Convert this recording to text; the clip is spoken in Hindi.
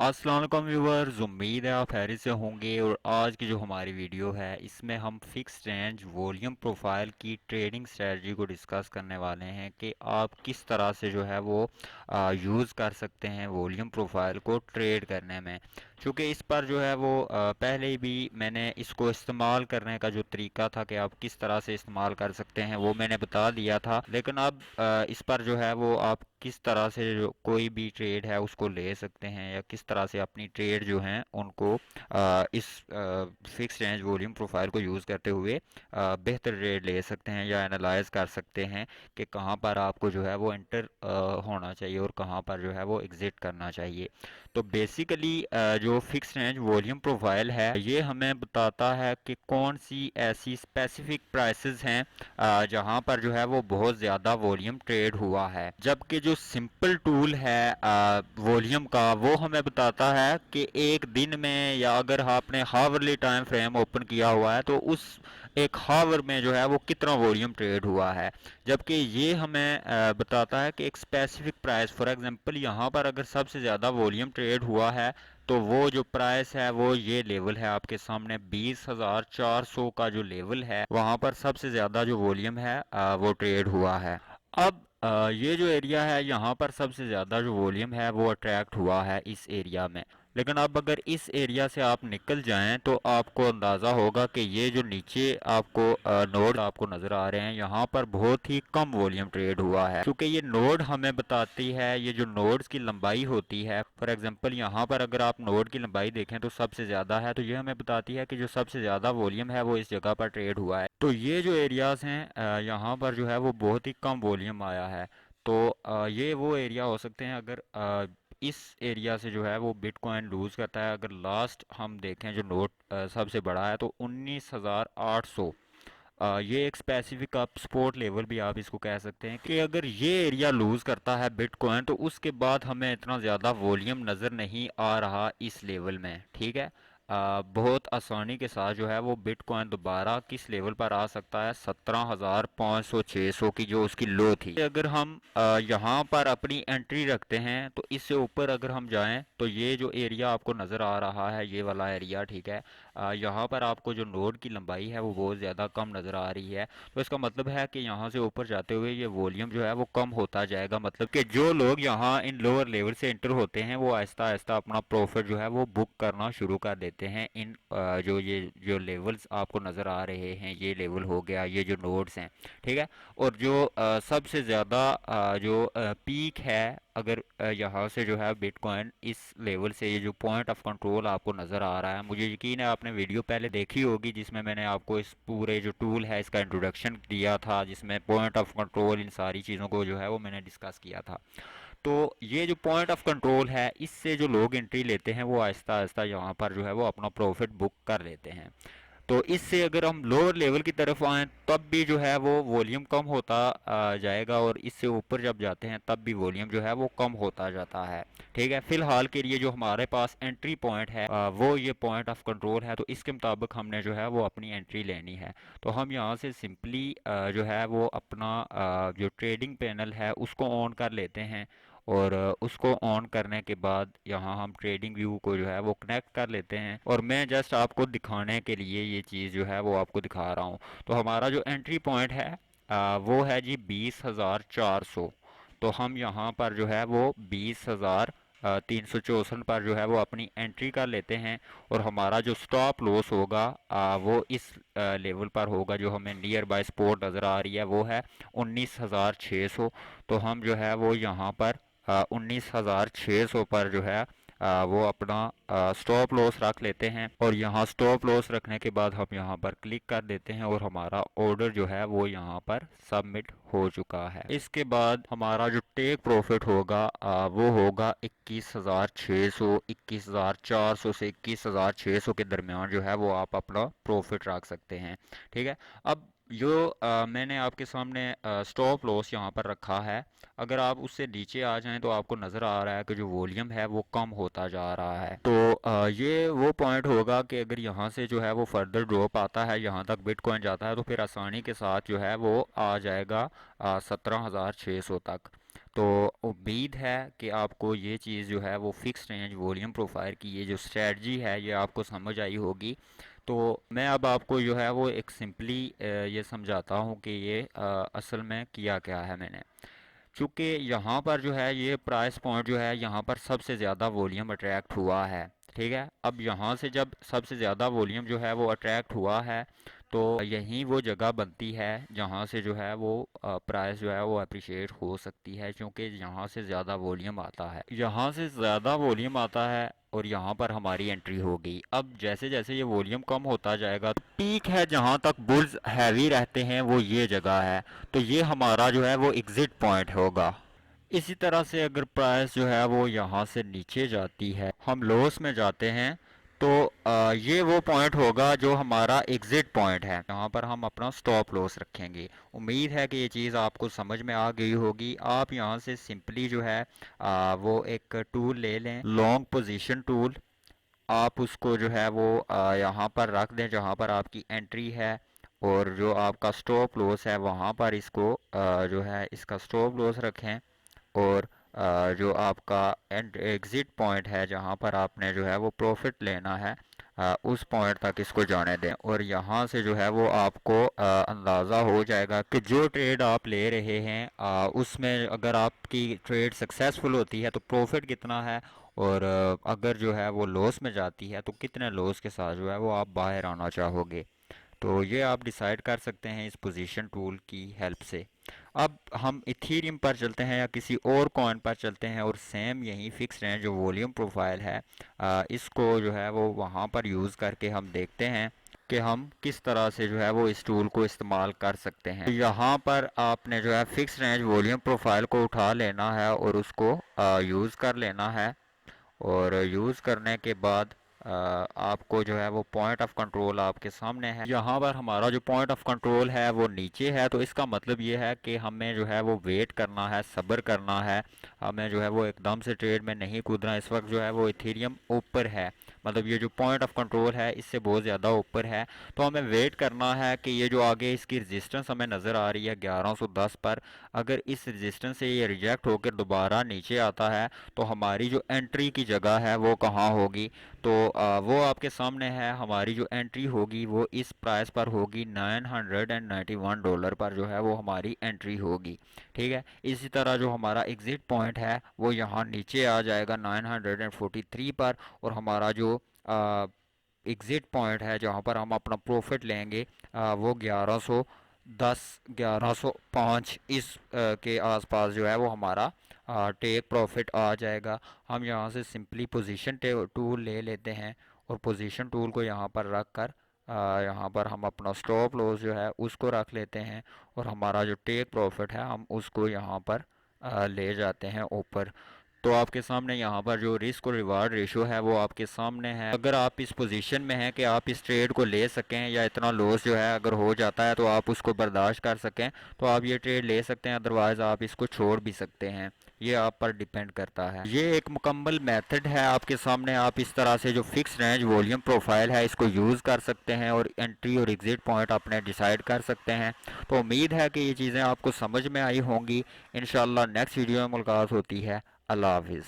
अस्सलाम वालेकुम व्यूअर्स, उम्मीद है आप खैरियत से होंगे। और आज की जो हमारी वीडियो है इसमें हम फिक्स रेंज वॉल्यूम प्रोफाइल की ट्रेडिंग स्ट्रेटजी को डिस्कस करने वाले हैं कि आप किस तरह से जो है वो यूज़ कर सकते हैं वॉल्यूम प्रोफाइल को ट्रेड करने में। चूँकि इस पर जो है वो पहले भी मैंने इसको इस्तेमाल करने का जो तरीका था कि आप किस तरह से इस्तेमाल कर सकते हैं वो मैंने बता दिया था। लेकिन अब इस पर जो है वो आप किस तरह से जो कोई भी ट्रेड है उसको ले सकते हैं, या किस तरह से अपनी ट्रेड जो हैं उनको इस फिक्स रेंज वॉल्यूम प्रोफाइल को यूज़ करते हुए बेहतर ट्रेड ले सकते हैं या एनालाइज कर सकते हैं कि कहाँ पर आपको जो है वो एंटर होना चाहिए और कहाँ पर जो है वो एग्जिट करना चाहिए। तो बेसिकली जो फिक्स रेंज वॉल्यूम प्रोफाइल है ये हमें बताता है कि कौन सी ऐसी स्पेसिफिक प्राइसेस हैं जहां पर जो है वो बहुत ज़्यादा वॉल्यूम ट्रेड हुआ है। जबकि जो सिंपल टूल है वॉल्यूम का वो हमें बताता है कि एक दिन में, या अगर आपने हावरली टाइम फ्रेम ओपन किया हुआ है तो उस एक हावर में जो है वो कितना वॉल्यूम ट्रेड हुआ है। जबकि ये हमें बताता है कि एक स्पेसिफिक प्राइस, फॉर एग्जांपल यहाँ पर अगर सबसे ज़्यादा वॉल्यूम ट्रेड हुआ है तो वो जो प्राइस है वो ये लेवल है आपके सामने 20,400 का जो लेवल है वहां पर सबसे ज्यादा जो वॉल्यूम है वो ट्रेड हुआ है। अब ये जो एरिया है यहाँ पर सबसे ज्यादा जो वॉल्यूम है वो अट्रैक्ट हुआ है इस एरिया में। लेकिन अब अगर इस एरिया से आप निकल जाएं तो आपको अंदाज़ा होगा कि ये जो नीचे आपको नोड आपको नज़र आ रहे हैं यहाँ पर बहुत ही कम वॉल्यूम ट्रेड हुआ है, क्योंकि ये नोड हमें बताती है ये जो नोड्स की लंबाई होती है। फॉर एग्जांपल यहाँ पर अगर आप नोड की लंबाई देखें तो सबसे ज़्यादा है, तो ये हमें बताती है कि जो सबसे ज़्यादा वॉल्यूम है वो इस जगह पर ट्रेड हुआ है। तो ये जो एरियाज़ हैं यहाँ पर जो है वो बहुत ही कम वॉल्यूम आया है। तो ये वो एरिया हो सकते हैं अगर इस एरिया से जो है वो बिटकॉइन लूज करता है। अगर लास्ट हम देखें जो नोट सबसे बड़ा है तो 19,800, ये एक स्पेसिफिक आप सपोर्ट लेवल भी आप इसको कह सकते हैं कि अगर ये एरिया लूज करता है बिटकॉइन तो उसके बाद हमें इतना ज़्यादा वॉल्यूम नज़र नहीं आ रहा इस लेवल में। ठीक है, बहुत आसानी के साथ जो है वो बिटकॉइन दोबारा किस लेवल पर आ सकता है, 17,500 600 की जो उसकी लो थी। अगर हम यहाँ पर अपनी एंट्री रखते हैं तो इससे ऊपर अगर हम जाएं तो ये जो एरिया आपको नज़र आ रहा है ये वाला एरिया, ठीक है, यहाँ पर आपको जो नोड की लंबाई है वो बहुत ज़्यादा कम नज़र आ रही है। तो इसका मतलब है कि यहाँ से ऊपर जाते हुए ये वॉल्यूम जो है वो कम होता जाएगा। मतलब कि जो लोग यहाँ इन लोअर लेवल से एंटर होते हैं वो आहिस्ता आहिस्ता अपना प्रॉफिट जो है वो बुक करना शुरू कर देते हैं इन जो ये जो लेवल्स आपको नज़र आ रहे हैं, ये लेवल हो गया, ये जो नोड्स हैं, ठीक है। और जो सबसे ज़्यादा जो पीक है, अगर यहाँ से जो है बिटकॉइन इस लेवल से ये जो पॉइंट ऑफ कंट्रोल आपको नज़र आ रहा है, मुझे यकीन है आपने वीडियो पहले देखी होगी जिसमें मैंने आपको इस पूरे जो टूल है इसका इंट्रोडक्शन दिया था, जिसमें पॉइंट ऑफ कंट्रोल इन सारी चीज़ों को जो है वो मैंने डिस्कस किया था। तो ये जो पॉइंट ऑफ कंट्रोल है इससे जो लोग एंट्री लेते हैं वो आहिस्ता आहिस्ता यहाँ पर जो है वो अपना प्रॉफिट बुक कर लेते हैं। तो इससे अगर हम लोअर लेवल की तरफ आए तब भी जो है वो वॉल्यूम कम होता जाएगा, और इससे ऊपर जब जाते हैं तब भी वॉल्यूम जो है वो कम होता जाता है। ठीक है, फिलहाल के लिए जो हमारे पास एंट्री पॉइंट है वो ये पॉइंट ऑफ कंट्रोल है, तो इसके मुताबिक हमने जो है वो अपनी एंट्री लेनी है। तो हम यहाँ से सिंपली जो है वो अपना जो ट्रेडिंग पैनल है उसको ऑन कर लेते हैं। और उसको ऑन करने के बाद यहाँ हम ट्रेडिंग व्यू को जो है वो कनेक्ट कर लेते हैं, और मैं जस्ट आपको दिखाने के लिए ये चीज़ जो है वो आपको दिखा रहा हूँ। तो हमारा जो एंट्री पॉइंट है वो है जी 20,400। तो हम यहाँ पर जो है वो 20,364 पर जो है वो अपनी एंट्री कर लेते हैं। और हमारा जो स्टॉप लॉस होगा वो इस लेवल पर होगा, जो हमें नियर बाय सपोर्ट नज़र आ रही है वो है 19,600। तो हम जो है वो यहाँ पर 19,600 पर जो है वो अपना स्टॉप लॉस रख लेते हैं। और यहाँ स्टॉप लॉस रखने के बाद हम यहाँ पर क्लिक कर देते हैं और हमारा ऑर्डर जो है वो यहाँ पर सबमिट हो चुका है। इसके बाद हमारा जो टेक प्रॉफिट होगा वो होगा 21,600, 21,400 से 21,600 के दरमियान जो है वो आप अपना प्रॉफिट रख सकते हैं। ठीक है, अब जो मैंने आपके सामने स्टॉप लॉस यहाँ पर रखा है, अगर आप उससे नीचे आ जाएं तो आपको नज़र आ रहा है कि जो वॉल्यूम है वो कम होता जा रहा है। तो ये वो पॉइंट होगा कि अगर यहाँ से जो है वो फर्दर ड्रॉप आता है, यहाँ तक बिटकॉइन जाता है, तो फिर आसानी के साथ जो है वो आ जाएगा 17,600 तक। तो उम्मीद है कि आपको ये चीज़ जो है वो फिक्स रेंज वॉल्यूम प्रोफाइल की ये जो स्ट्रेटजी है ये आपको समझ आई होगी। तो मैं अब आपको जो है वो एक सिंपली ये समझाता हूँ कि ये असल में किया क्या है मैंने। चूँकि यहाँ पर जो है ये प्राइस पॉइंट जो है यहाँ पर सबसे ज़्यादा वॉल्यूम अट्रैक्ट हुआ है। ठीक है, अब यहाँ से जब सबसे ज़्यादा वॉल्यूम जो है वो अट्रैक्ट हुआ है तो यहीं वो जगह बनती है जहाँ से जो है वो प्राइस जो है वो अप्रिशिएट हो सकती है, क्योंकि यहाँ से ज़्यादा वॉल्यूम आता है, यहाँ से ज़्यादा वॉल्यूम आता है और यहाँ पर हमारी एंट्री होगी। अब जैसे जैसे ये वॉल्यूम कम होता जाएगा तो पीक है जहाँ तक बुल्स हैवी रहते हैं वो ये जगह है, तो ये हमारा जो है वो एग्जिट पॉइंट होगा। इसी तरह से अगर प्राइस जो है वो यहाँ से नीचे जाती है, हम लॉस में जाते हैं, तो ये वो पॉइंट होगा जो हमारा एग्जिट पॉइंट है, यहाँ पर हम अपना स्टॉप लॉस रखेंगे। उम्मीद है कि ये चीज़ आपको समझ में आ गई होगी। आप यहाँ से सिंपली जो है वो एक टूल ले लें, लॉन्ग पोजीशन टूल। आप उसको जो है वो यहाँ पर रख दें जहाँ पर आपकी एंट्री है, और जो आपका स्टॉप लॉस है वहाँ पर इसको जो है इसका स्टॉप लॉस रखें। और जो आपका एंड एग्ज़िट पॉइंट है जहाँ पर आपने जो है वो प्रॉफिट लेना है, उस पॉइंट तक इसको जाने दें। और यहाँ से जो है वो आपको अंदाज़ा हो जाएगा कि जो ट्रेड आप ले रहे हैं उसमें अगर आपकी ट्रेड सक्सेसफुल होती है तो प्रॉफिट कितना है, और अगर जो है वो लॉस में जाती है तो कितने लॉस के साथ जो है वो आप बाहर आना चाहोगे। तो ये आप डिसाइड कर सकते हैं इस पोजीशन टूल की हेल्प से। अब हम इथीरियम पर चलते हैं या किसी और कॉइन पर चलते हैं और सेम यही फिक्स रेंज जो वॉल्यूम प्रोफाइल है इसको जो है वो वहाँ पर यूज़ करके हम देखते हैं कि हम किस तरह से जो है वो इस टूल को इस्तेमाल कर सकते हैं। तो यहाँ पर आपने जो है फिक्स रेंज वॉल्यूम प्रोफाइल को उठा लेना है और उसको यूज़ कर लेना है। और यूज़ करने के बाद आपको जो है वो पॉइंट ऑफ कंट्रोल आपके सामने है। यहाँ पर हमारा जो पॉइंट ऑफ कंट्रोल है वो नीचे है, तो इसका मतलब ये है कि हमें जो है वो वेट करना है, सब्र करना है। हमें जो है वो एकदम से ट्रेड में नहीं कूदना। इस वक्त जो है वो इथेरियम ऊपर है, मतलब ये जो पॉइंट ऑफ कंट्रोल है इससे बहुत ज़्यादा ऊपर है। तो हमें वेट करना है कि ये जो आगे इसकी रजिस्टेंस हमें नज़र आ रही है 1110 पर, अगर इस रजिस्टेंस से ये रिजेक्ट होकर दोबारा नीचे आता है तो हमारी जो एंट्री की जगह है वो कहाँ होगी। तो वो आपके सामने है। हमारी जो एंट्री होगी वो इस प्राइस पर होगी, $991 पर जो है वो हमारी एंट्री होगी। ठीक है, इसी तरह जो हमारा एग्जिट पॉइंट है वो यहाँ नीचे आ जाएगा 943 पर, और हमारा जो एग्जिट पॉइंट है जहाँ पर हम अपना प्रॉफिट लेंगे वो 1105 इस के आसपास जो है वो हमारा टेक प्रॉफिट आ जाएगा। हम यहाँ से सिंपली पोजीशन टूल ले लेते हैं और पोजीशन टूल को यहाँ पर रख कर यहाँ पर हम अपना स्टॉप लॉस जो है उसको रख लेते हैं, और हमारा जो टेक प्रॉफिट है हम उसको यहाँ पर ले जाते हैं ऊपर। तो आपके सामने यहाँ पर जो रिस्क और रिवार्ड रेशो है वो आपके सामने है। अगर आप इस पोजीशन में हैं कि आप इस ट्रेड को ले सकें, या इतना लॉस जो है अगर हो जाता है तो आप उसको बर्दाश्त कर सकें, तो आप ये ट्रेड ले सकते हैं, अदरवाइज़ आप इसको छोड़ भी सकते हैं। ये आप पर डिपेंड करता है। ये एक मुकम्मल मेथड है आपके सामने। आप इस तरह से जो फिक्स रेंज वॉल्यूम प्रोफाइल है इसको यूज़ कर सकते हैं और एंट्री और एग्जिट पॉइंट अपने डिसाइड कर सकते हैं। तो उम्मीद है कि ये चीज़ें आपको समझ में आई होंगी। इंशाल्लाह नेक्स्ट वीडियो में मुलाकात होती है। अल्लाह हाफिज़।